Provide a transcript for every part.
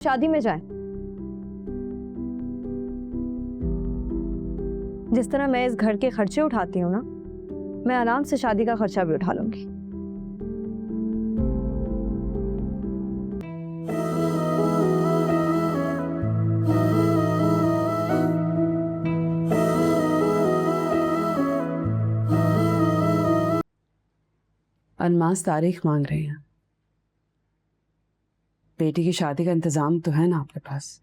शादी में जाए। जिस तरह मैं इस घर के खर्चे उठाती हूँ ना, मैं आराम से शादी का खर्चा भी उठा लूंगी। अनमास तारीख मांग रहे हैं। बेटी की शादी का इंतजाम तो है ना आपके पास?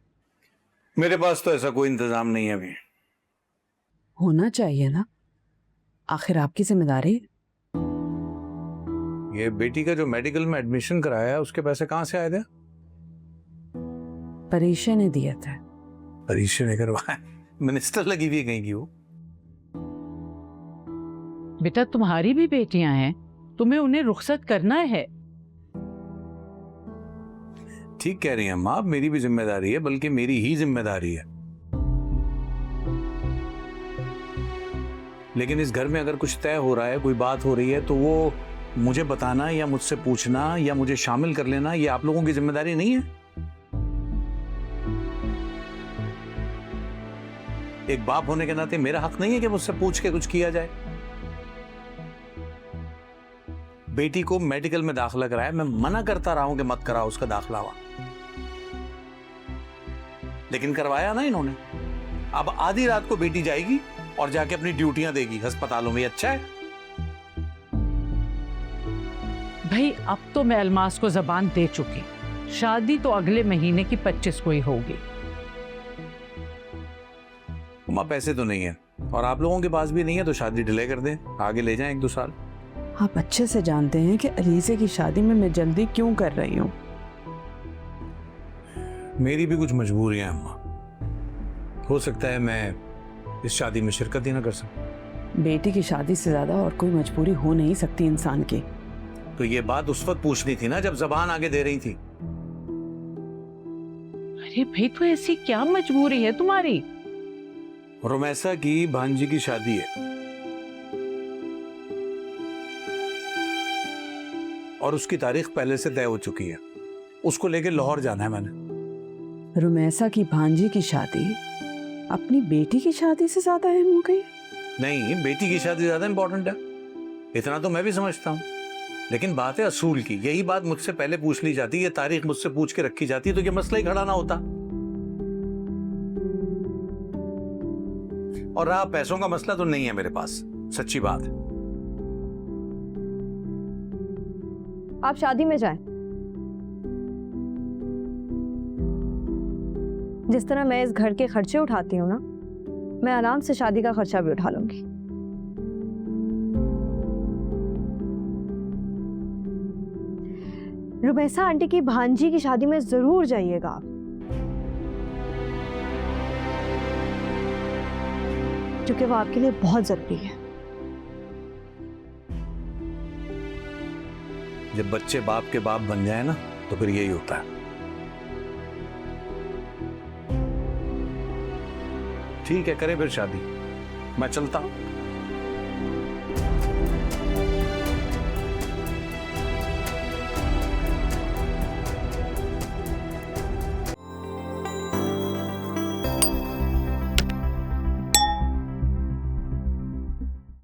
मेरे पास तो ऐसा कोई इंतजाम नहीं है अभी। होना चाहिए ना, आखिर आपकी जिम्मेदारी। ये बेटी का जो मेडिकल में एडमिशन कराया है उसके पैसे कहाँ से आए थे? परीक्षा ने दिए थे। परीक्षा ने करवाया? मिनिस्टर लगी हुई है कहीं की वो। बेटा तुम्हारी भी बेटियां हैं, तुम्हें उन्हें रुखसत करना है। ठीक कह रही हैं माँ, मेरी भी जिम्मेदारी है, बल्कि मेरी ही जिम्मेदारी है। लेकिन इस घर में अगर कुछ तय हो रहा है, कोई बात हो रही है, तो वो मुझे बताना या मुझसे पूछना या मुझे शामिल कर लेना, ये आप लोगों की जिम्मेदारी नहीं है? एक बाप होने के नाते मेरा हक नहीं है कि मुझसे पूछ के कुछ किया जाए? बेटी को मेडिकल में दाखिला कराया, मैं मना करता रहा हूं कि मत कराओ उसका दाखिला हुआ, लेकिन करवाया ना इन्होंने। अब आधी रात को बेटी जाएगी और जाके अपनी ड्यूटियां देगी अस्पतालों में। अच्छा है भाई, अब तो मैं अलमास को जबान दे चुकी, शादी तो अगले महीने की 25 को ही होगी। उमा, पैसे तो नहीं है और आप लोगों के पास भी नहीं है, तो शादी डिले कर दें, आगे ले जाएं 1-2 साल। आप अच्छे से जानते हैं कि अलीज़े की शादी में मैं जल्दी क्यों कर रही हूँ। मेरी भी कुछ मजबूरियां हैं अम्मा, हो सकता है मैं इस शादी में शिरकत ही ना कर सकूं। बेटी की शादी से ज्यादा और कोई मजबूरी हो नहीं सकती इंसान की। तो ये बात उस वक्त पूछनी थी ना, जब जबान आगे दे रही थी। अरे भाई, तो ऐसी क्या मजबूरी है तुम्हारी? रुमैसा की भांजी की शादी है और उसकी तारीख पहले से तय हो चुकी है। उसको लेके लाहौर जाना है मैंने। रुमैसा की भांजी की शादी अपनी बेटी की शादी से ज्यादा अहम हो गई? नहीं, बेटी की शादी ज्यादा इंपॉर्टेंट है, इतना तो मैं भी समझता हूँ, लेकिन बात है असूल की। यही बात मुझसे पहले पूछ ली जाती, ये तारीख मुझसे पूछ के रखी जाती, तो ये मसला ही खड़ा ना होता। और रहा पैसों का मसला, तो नहीं है मेरे पास, सच्ची बात है। आप शादी में जाएं। जिस तरह मैं इस घर के खर्चे उठाती हूँ ना, मैं आराम से शादी का खर्चा भी उठा लूंगी। रुमैसा आंटी की भांजी की शादी में जरूर जाइएगा आप, क्योंकि वो आपके लिए बहुत जरूरी है। जब बच्चे बाप के बाप बन जाए ना, तो फिर यही होता है। ठीक है, करें फिर शादी, मैं चलता हूं।